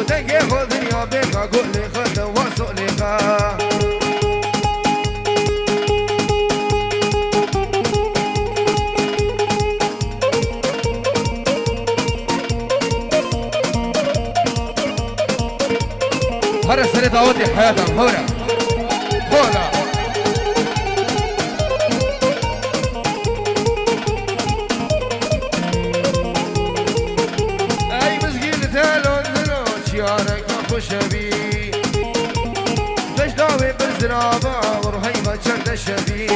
دنگه خود یا بگا گل خود و سولیخا هر سر دعوتي حياتهم هورا هورا اي مسكين تالون زلوش يارك خوشبي فاش داوي بالزرابة وروحي ما تشرد الشبي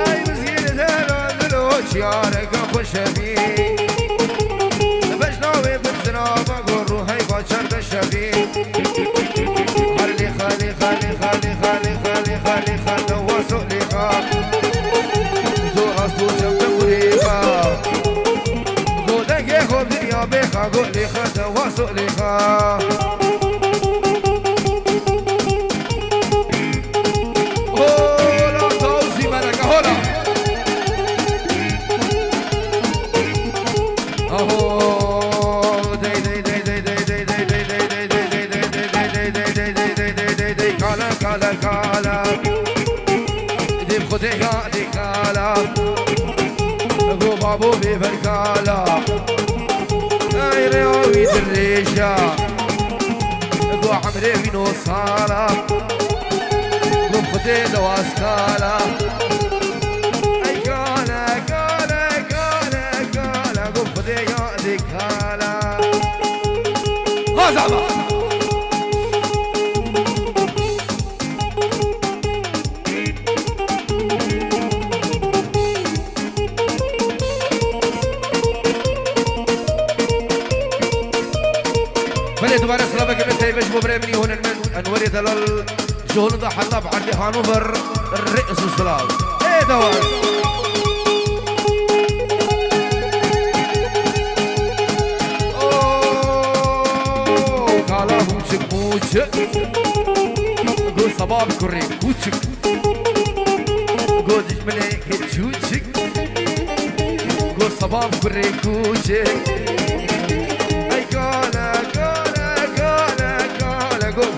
اي مسكين تالون زلوش يارك خوشبي فاش داوي بالزرابة وروحي ما تشرد الشبي قول لي خد واسق لي خا هولا توزي ملكة هولا اهو دي دي دي دي دي دي دي دي دي دي دي دي كالا كالا كالا دي بخدي يا دي كالا ابو بابو بيفركالا رياوي الريشة ابو عمري بينو صالة ابو خديل واسكالة اي كالا كالا كالا كالا ابو خديل يا كالا هذا دوباره سلامك انت باش مبرمني هون انوري دلال جهول ذا حلا بعد هانوفر الرئيس السلام ايه دوار اوه قالا موشك موشك قول صباب كوري كوشك قول ديش مليك تشوشك قول صباب كوري كوشك اي قالا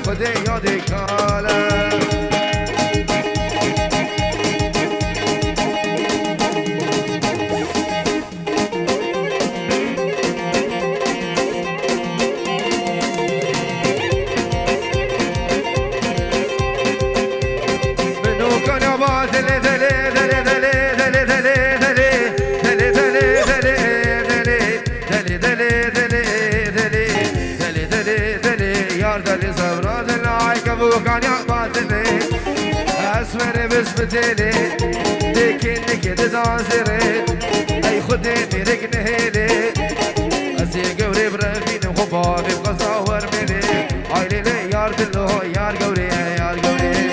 خدي يدي كالا منو كان يا با دلي دلي دلي دلي دلي دلي دلي دلي دلي دلي دلي دلي دلي دلي يار دلي زبرا كان يا باطني اسمر بسبتلي لكن كده دازري اي خدني ركنهلي اسي قوري برفين وخبابي بقصاور ملي عيلي لي يار دلو يار قوري يار قوري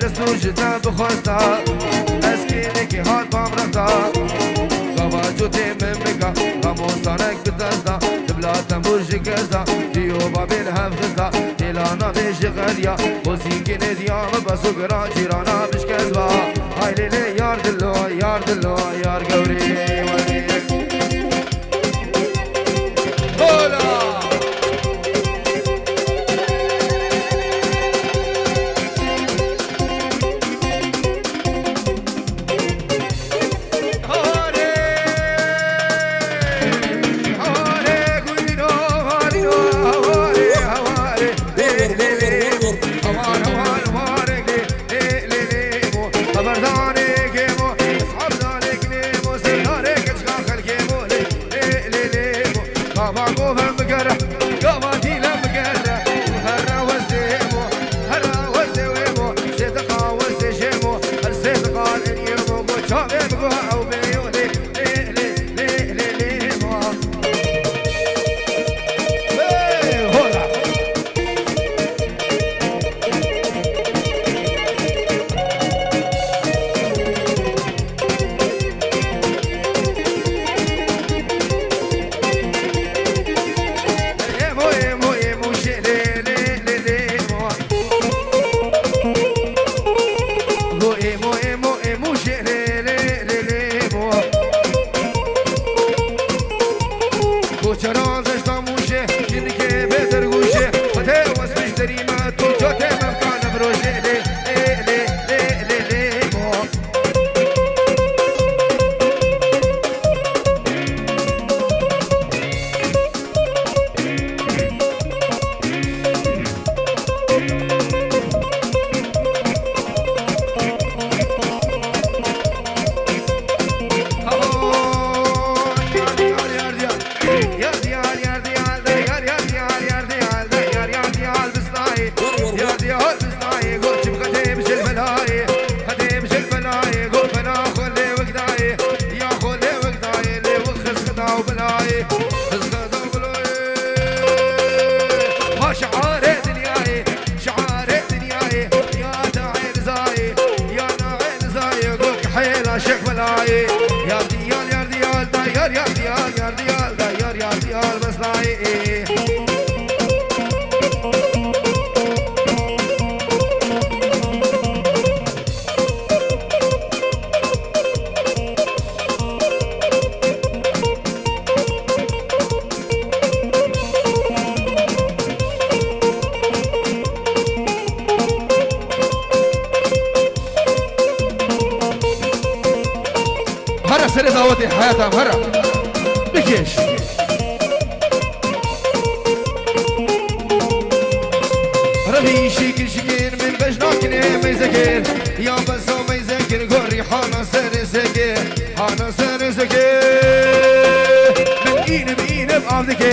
دستور جدا بخواستا اسکینه که هات بام رفتا قوا جوتی من بگا قموستانک بدستا دبلا تنبور شکستا دیو بابیل حفظتا تیلانا بیش غلیا بوزینگی ندیام بسو گرا جیرانا بشکزوا های لیلی یار دلو یار گوری هولا خبرداني كيمو اصحاب ذلك نيمو سردارك بابا قوفا مقرة قواتي لمقرة وهرا وزيمو هرا وزيمو صدقا وزيمو الصدقا اليمو وشابي بقوا أو بيولي لي لي لي لي لي مو هولا هرا سري دعوتي حياتهم هرا بكيش ربي شكل شكل من بجناكني ما يذكر يا بس ما يذكر قري حانا سر سكر حانا سر سكر من إين بأرضك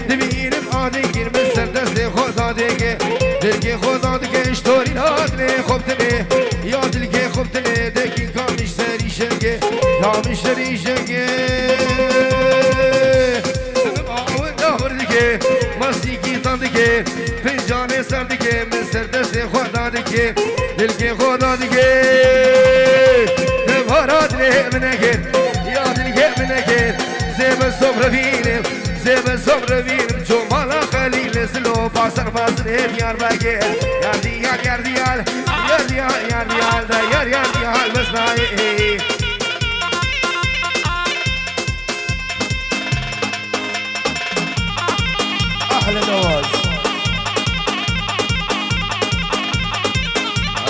دبين بأرضك من سردس خدا دك دلك خدا دك اشتوري نادني خبتني يا دلك خبتني دكي كامش سري شنك كامش سري شنك سبعون دهور دك مستيكي تندك فنجان سردك من سردس خدا دك دلك خدا دك نبارات لي منكر يا دلك منكر زيب الصبر فينم زيب الصبر فينم شو مالا خليل سلو باسر باسر ديار باقير يا ديال يا ديال يا ديال يا ديال يا ديال بس ناي أحلى نواز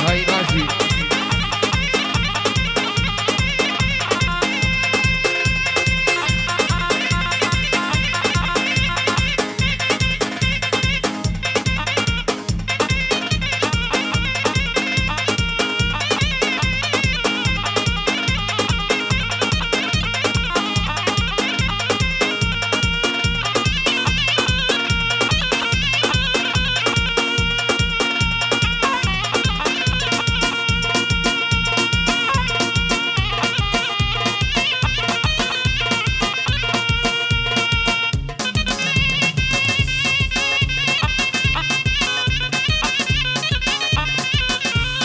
هاي ماشي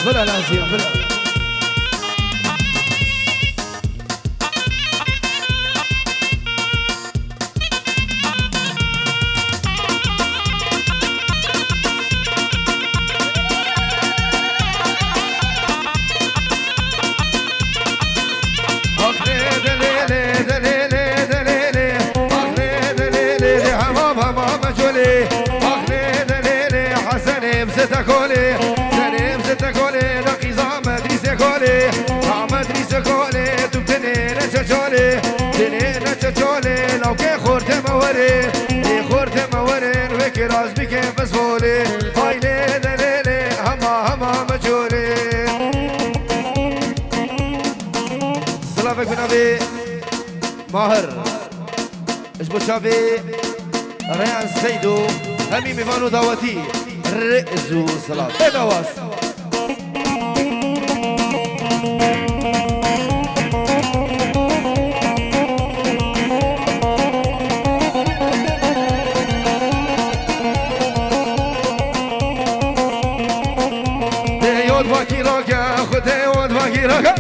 بلا لازم بلا لو كي خورت موري خورت موري وكي راس بكي بسولي هاي ليلة ليلة هما مجولي سلامك بن أبي ماهر ايش بو شابي ريان سيدو همي ميفانو داوتي رئزو صلاة ادواس ديود واكيراكا خديود واكيراكا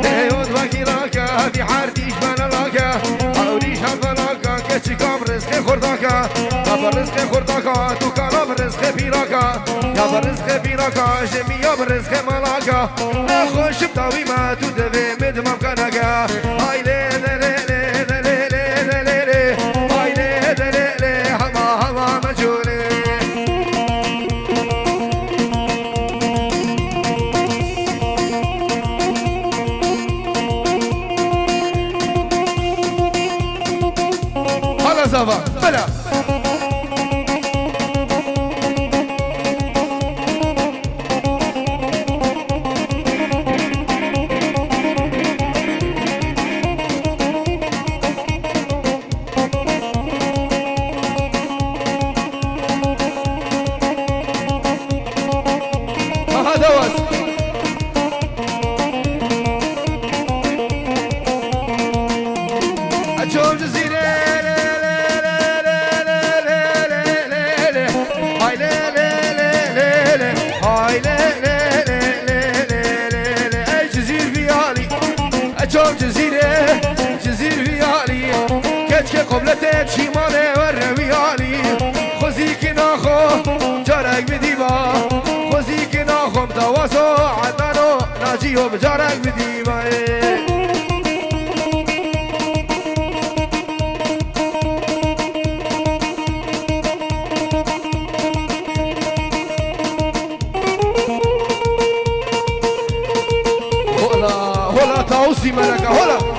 ديود واكيراكا في حارتيش بانالاكا حاوليش هبالاكا كتشي كام رزقي خرداكا كام رزقي خرداكا تو كلام رزقي بيراكا كام رزقي بيراكا جميع برزقي ملاكا نخوش بطاوي ما تدفي مدمم كناكا هاي لي لي لي لي لي لي لي لي هاي لي لي لي هما مجولي هلا زافا بلا قبلتت شيمانه والرويالي خوزيك ناخو جارك بديبا خوزيك ناخو متواسو عدنانو ناجيو بجارك بديبا هلا تاوسي ملكا هلا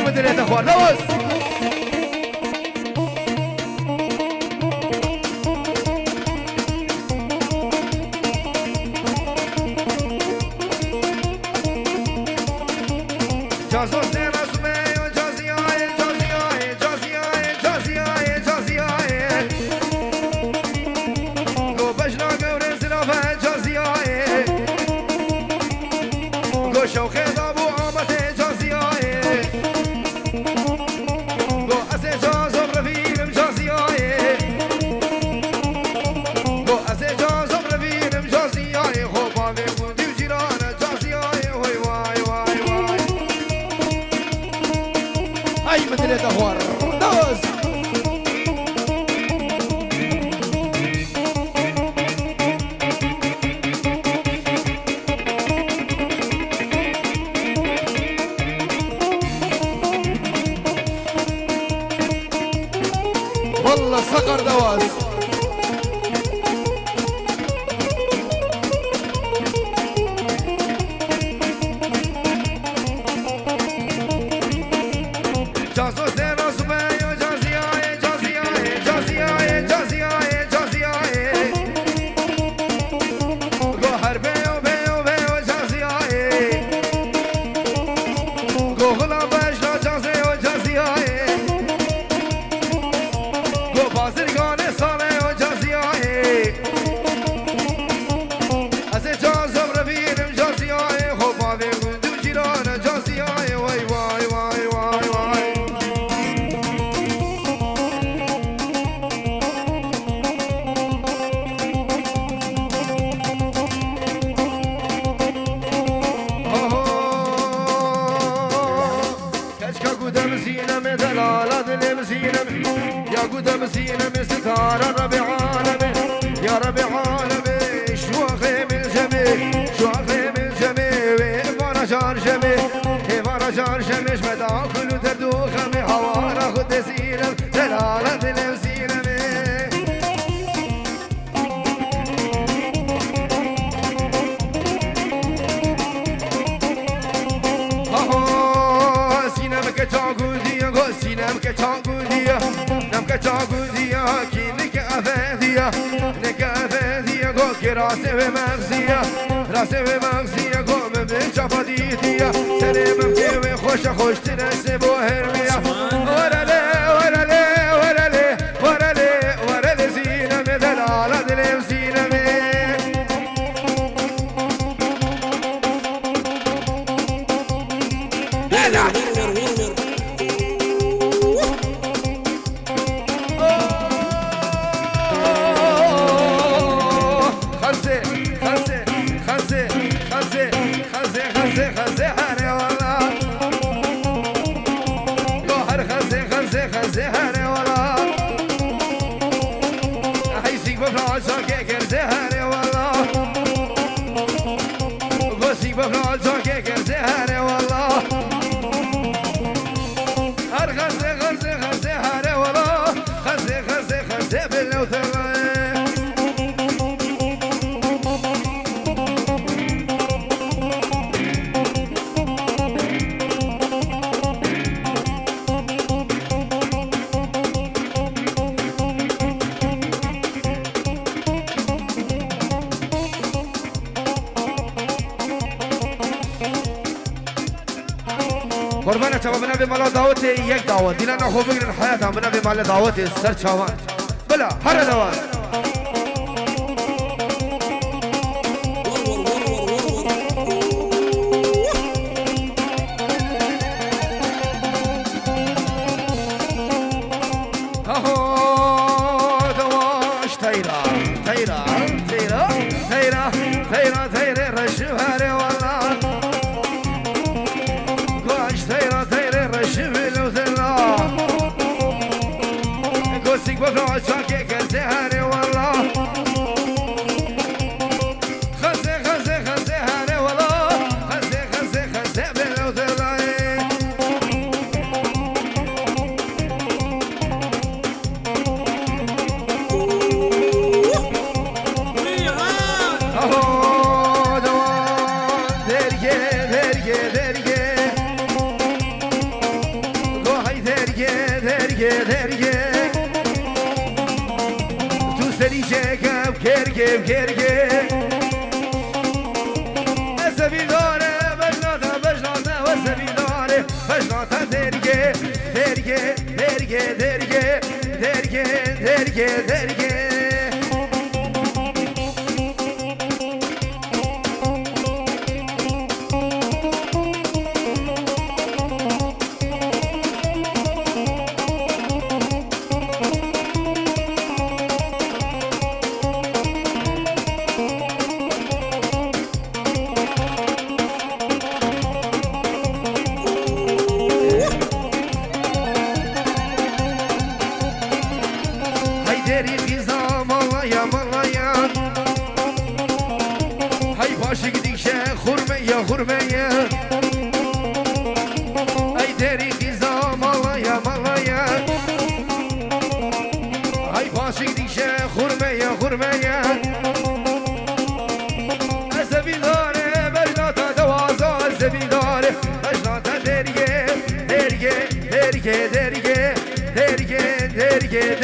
مديرية اخوان لوز جازو سينا سميو جازياي هاي مدري دهور دوز والله صقر دواز يا قدام زينة ستارة ربي عالمي يا ربي عالمي شو أخي من جميل شو أخي من جميل وانا جار جميل وانا جار جميل مدى كل دردو خمي حوانا خد زينة دلالة دلم زينة سينم كتاقو ديا سينم كتاقو ديا نم كتاقو ديا كي نكافديا نكافديا قو كي راسي ومغزيا راسي ومغزيا قو من شفديتيا سليم بكيوي خوش خوش تنسي بو هرميا ورالي ورالي ورالي ورالي ورالي زينم دلالة دلم زينم قربانه شباب بنبي مال دعوتي یک دعوت دینا نخو بگیرن حیات هم بنبی مال دعوتي سر چاوان بلا هر دوان دواش تيرا تيرا تيرا تيرا تيرا تيرا رشوهاري والله قوسك بفرع شاكي كالزهري والله خزي خزي خزي هاري والله خزي خزي خزي بلو ذلاي اهو دوان درجة درجة درجة قوهي درجة درجة درجة سريجك بكركب كركب السبيل داره بجناته بجناته والسبيل داره بجناته دركه دركه دركه دركه دركه دركه دركه دری خیزا مالایا مالایا های پاشی دیشه خورمه یا خورمه ای دری خیزا مالایا مالایا های پاشی دیشه خورمه یا خورمه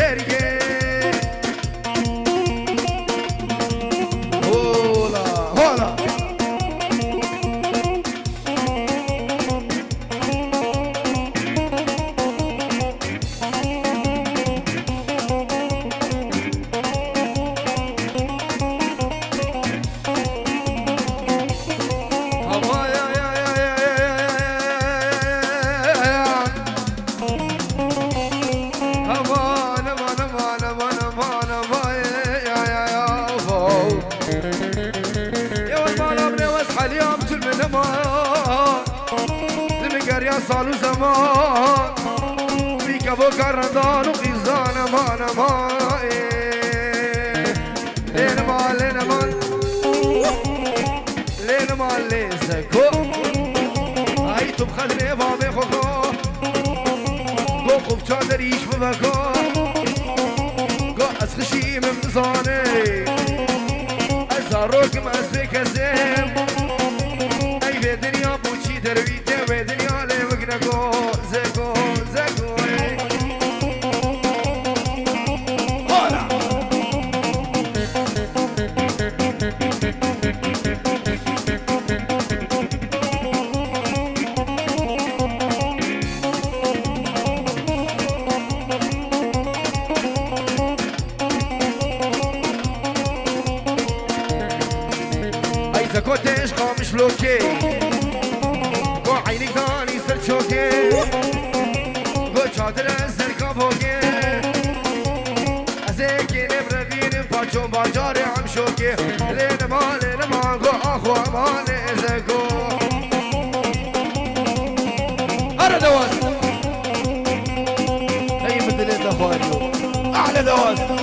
derge hola hola صالو زمان فيك ابو كردان وخزان امان امان لين مال لين مال لين مال ليزكو هاي تبخذني بابي خوكو قو خوف تشادريش ببكو قو اسخشي من مزاني ازاروك ما اسبك الزيم اي بدنيا بوشي درويتي بدنيا زكو زكو زكو هلا اي زكو تشقى مش لوكي قو عينك داني شوكي قو چادر زرقا فوقي ازيكي نبردين باچو باجاري عم شوكي لين ما قو اخو اماني زكو ارى دواز هي مثل الاخوانيو احلى دواز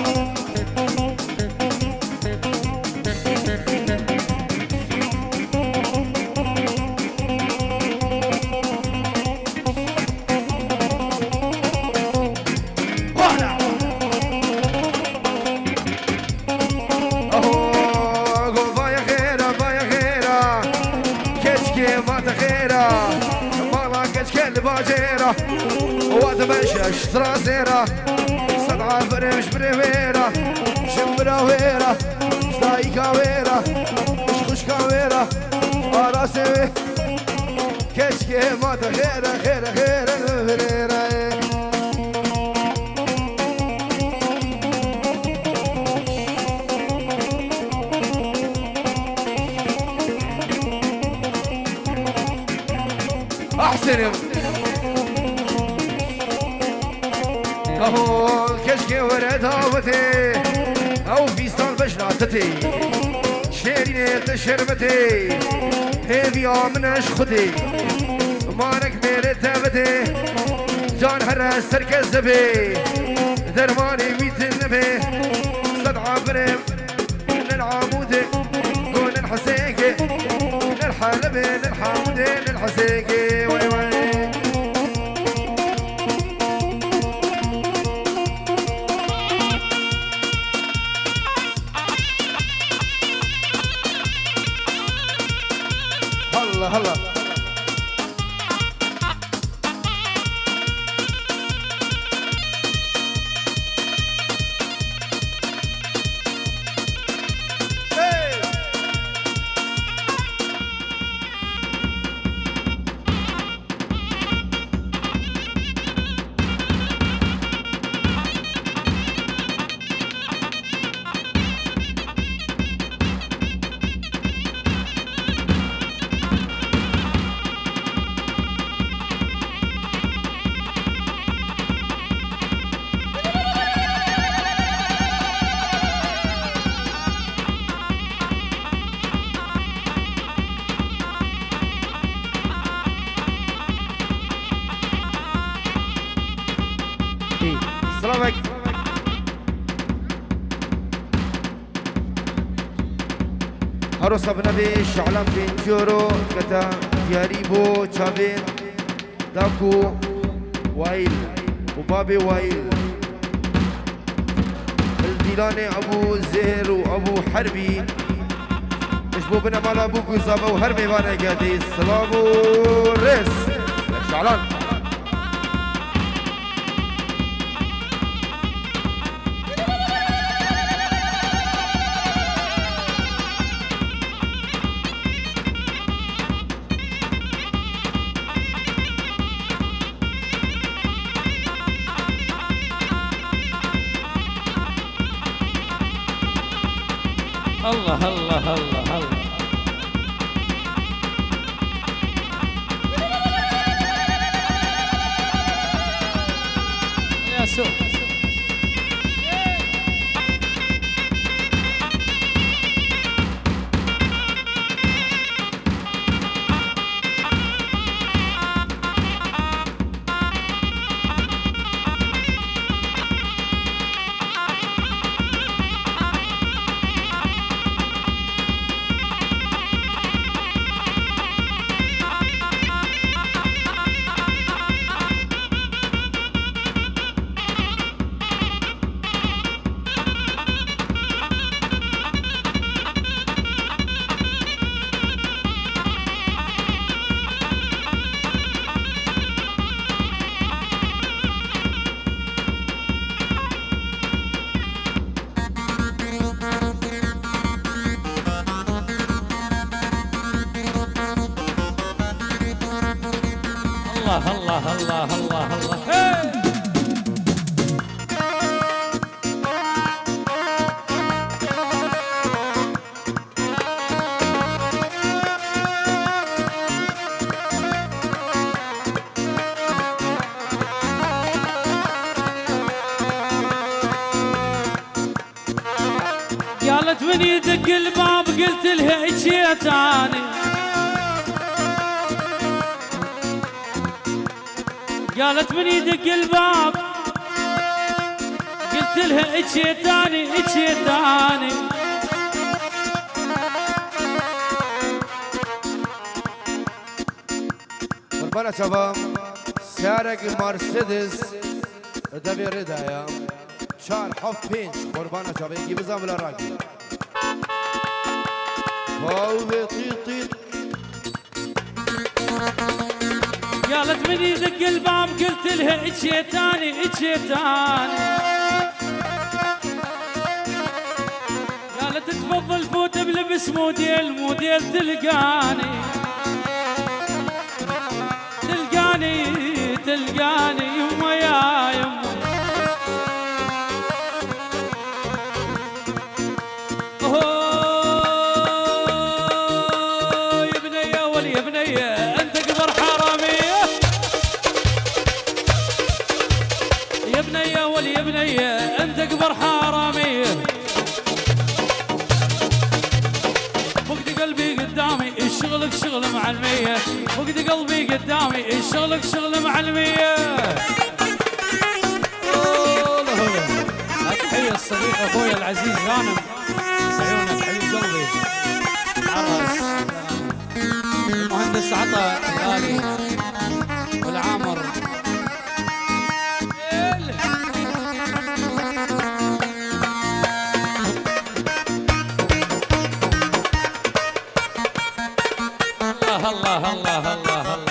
باجيرة واتمشى شترازيرة صدعة فرمش بريميرة شمبرا ويرة شتايكا ويرة مش كاويرة راسي كشكي ما تخيرة خيرة خيرة فريرة احسن اهو كشكي ورد هاوتي او فيستان بشناتتي شيريني شربتي هيفي منش خدي مانك ميري تابتي جان هرس سركز زبي درماني ميت النبي صدعة بريم للعامودي قول الحسيكي للحلبي للحامودي للحسيكي وي وي هلا هلا سلامك عروسة بنبي شعلم بنجورو كتا دياريبو تشابين داكو وائل وبابي وائل الديلاني ابو زهر وابو حربي اشبو بنا مال ابو كوزابه وهرمي وانا قادي سلامو ريس شعلان الله الله الله الله يا سو الله الله الله الله الله قالت من يدق الباب قلت لها اجيت اني قالت من يدق الباب قلت لها اجيتاني اجيتاني قربانة شباب سيارة مرسيدس دبي ردايا شان حف بينش قربانة شباب يجي بزام للراجل فاوي طيط طيط قالت من يدق الباب قلت لها اجيتاني اجيتاني قالت تفضل فوت بلبس موديل موديل تلقاني تلقاني تلقاني يما يا يما يا بنية ولي يا بنية انت قبر حرامية يا بنية ولي يا بنية انت قبر حرامية فقد قلبي قدامي شغلك شغل معلمية فقد قلبي قدامي شغلك شغل معلمية تحية الصديق اخوي العزيز غانم عيونك حبيب قلبي عرس المهندس عطا الغالي والعامر الله الله الله الله الله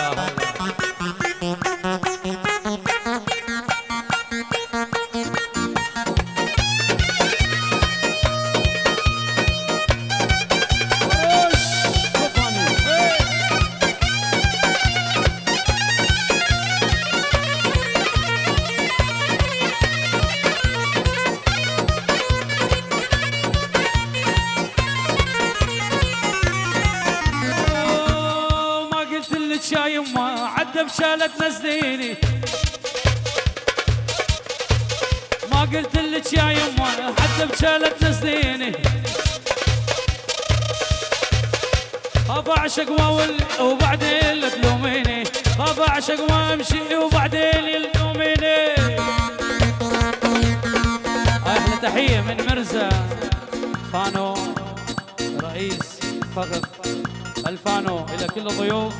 يا يما عدى بشالت نزليني ما قلت لك يا يما عدى بشالت نزليني خاف اعشق وبعدين تلوميني خاف اعشق وامشي وبعدين تلوميني احلى تحيه من مرزا فانو رئيس الفخذ الفانو إلى كل الضيوف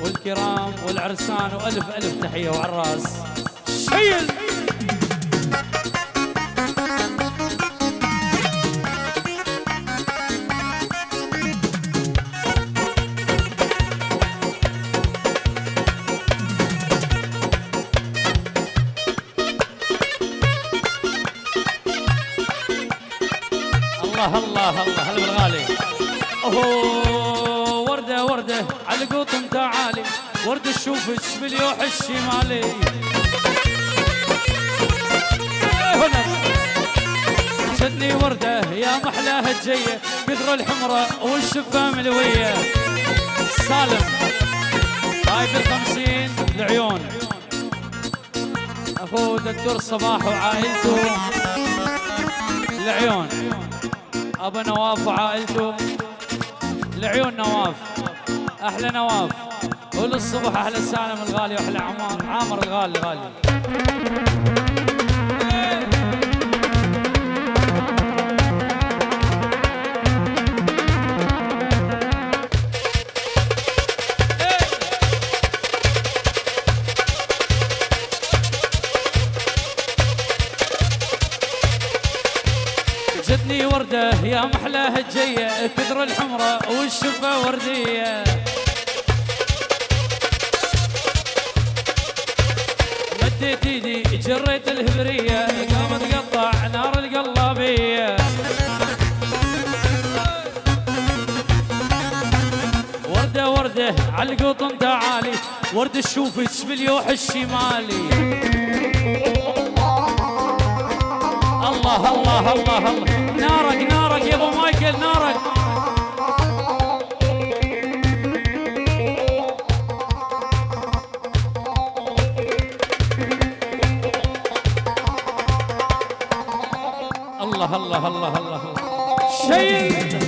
والكرام والعرسان، وألف ألف تحية وعراس شيل. الله الله الله هلا بالغالي. اوه وردة وردة على القطن تعالي، وردة تشوفك باليوح الشمالي. هنا جتني وردة يا محلاها الجية، كثر الحمرة والشفة ملوية. سالم هاي ب50 العيون، اخو دكتور صباح وعائلته العيون، ابا نواف وعائلته العيون. نواف احلى نواف، وللصبح احلى سالم الغالي واحلى عامر الغالي غالي. جتني وردة يا محلاها الجية، كثر الحمرة والشفة وردية. مديت ايدي جريت الهبرية، قامت تقطع نار القلابية. وردة وردة على القطن تعالي، وردة تشوفك باليوح الشمالي. الله الله الله الله، نارك نارك يا ابو مايكل نارك. الله الله الله الله شيء.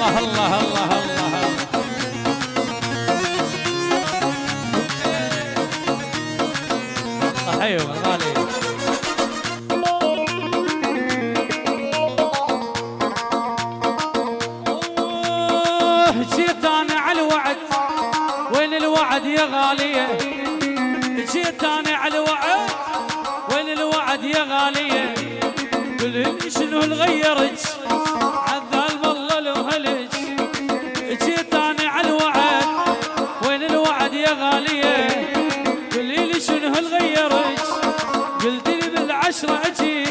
الله الله الله الله حيو الغالي. جيت انا على الوعد، وين الوعد يا غالية؟ جيت انا على الوعد، وين الوعد يا غالية؟ قولي شنو الغيرك عذال والله لو هلج. جيت انا على الوعد، وين الوعد يا غالية؟ قولي لي شنو الغيرك؟ قلت لي بالعشرة اجي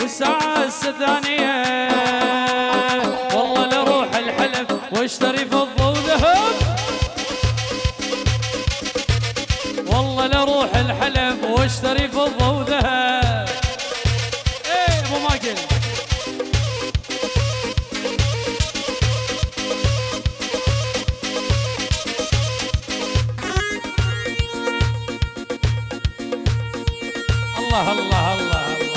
والساعة الثانية، والله لروح الحلف واشتري فضة وذهب، والله لروح الحلف واشتري فضة وذهب. ايه ابو ماكل الله الله الله الله.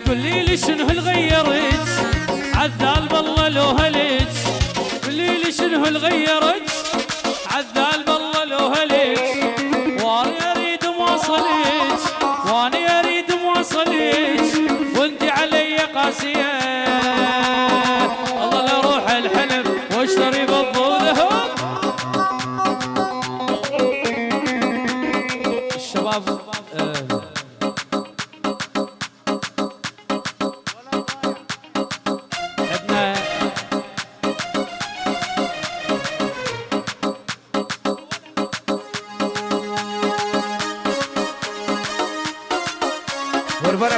قولي لي شنو الغيرك عذال بالله لو هلج؟ قولي لي شنو الغيرك عذال بالله لو هلج؟ وانا اريد مواصلك، وانا اريد مواصلك،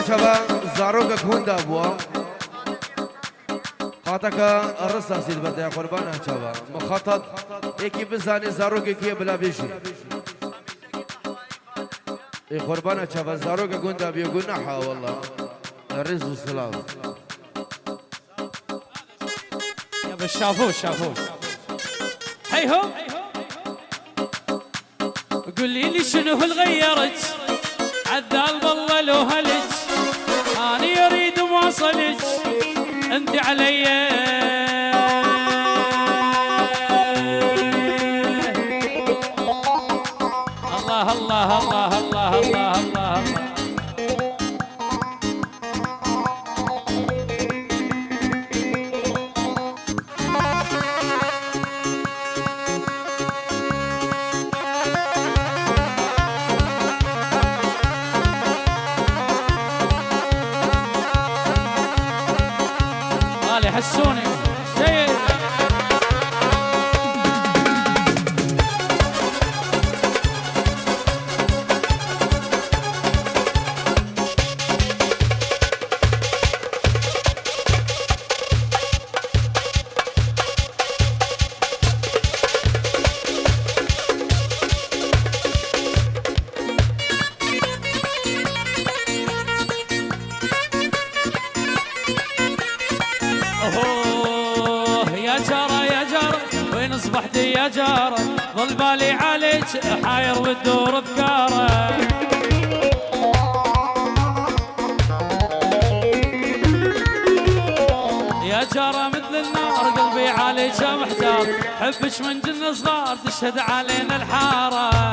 شبا زاروك هوندا بوا قاتك الرصاصي البدا قربانا شبا مخطط ايكي بزاني زاروك كي بلا بيشي اي قربانا شبا زاروك هوندا بيقول نحا والله الرز والسلام يا بس شافوه هيهم قولي لي شنو اللي غيرك عذال بالله لو هلج اني اريد مواصلك انت علي الله الله الله الله الله الله حسوني شيء اصبحتي يا جارة ظل بالي عليك حاير وتدور افكاره يا جارة مثل النار قلبي عليك محتار حبك من جن صغار تشهد علينا الحارة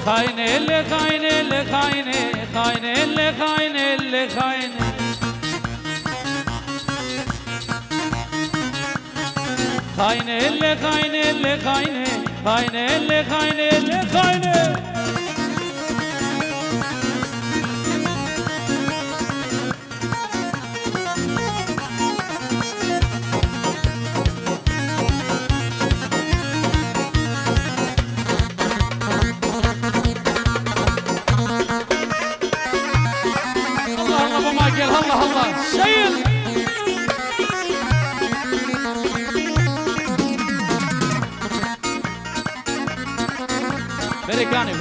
خاينه اللي خاينه اللي خاينه خاينه اللي خاينه اللي خاينه خاينه اللي خاينه اللي خاينه خاينه اللي خاينه اللي خاينه الله الله شيل بريكاني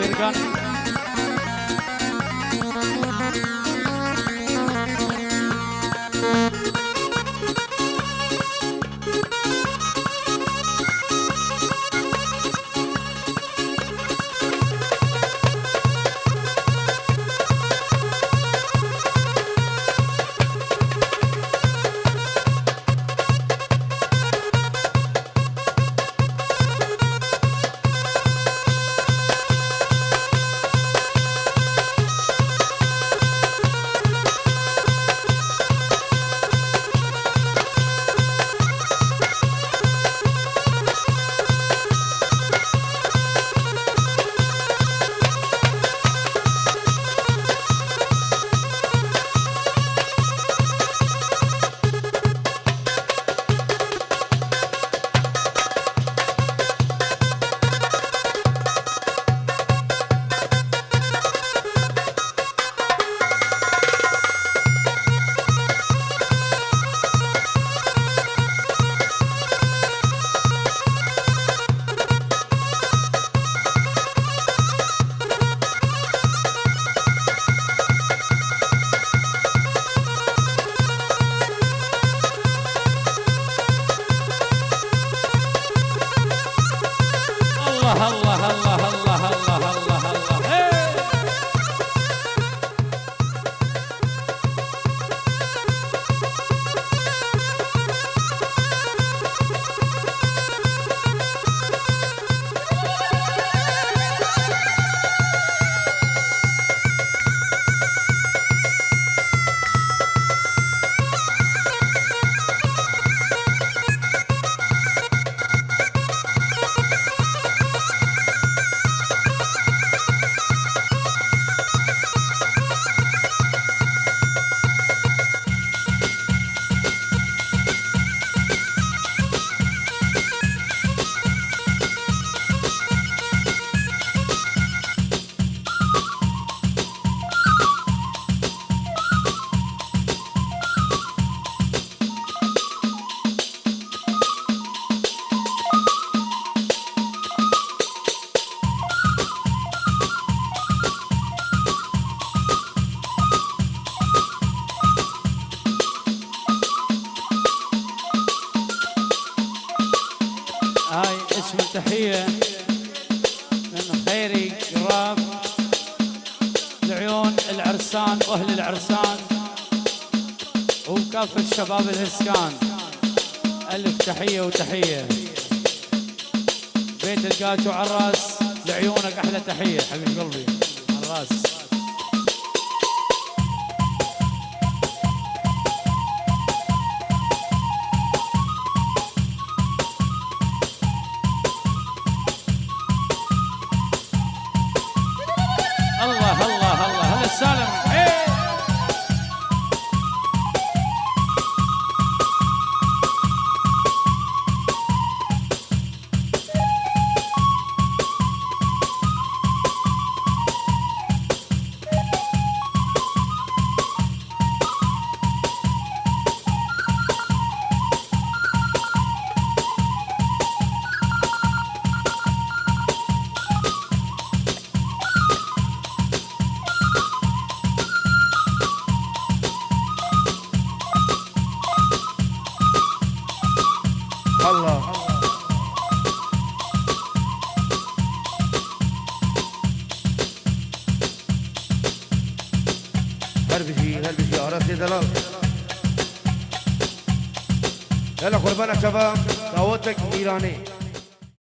تشمل تحية من خيري قراب لعيون العرسان واهل العرسان وكافة شباب الهسكان. الف تحية وتحية. بيت القاتو عراس لعيونك احلى تحية حبيب قلبي عراس. الله الله الله هلا السالم. الله هربشي هربشي يا راسي دلال. يلا قربانك شباب دعوتك إيراني.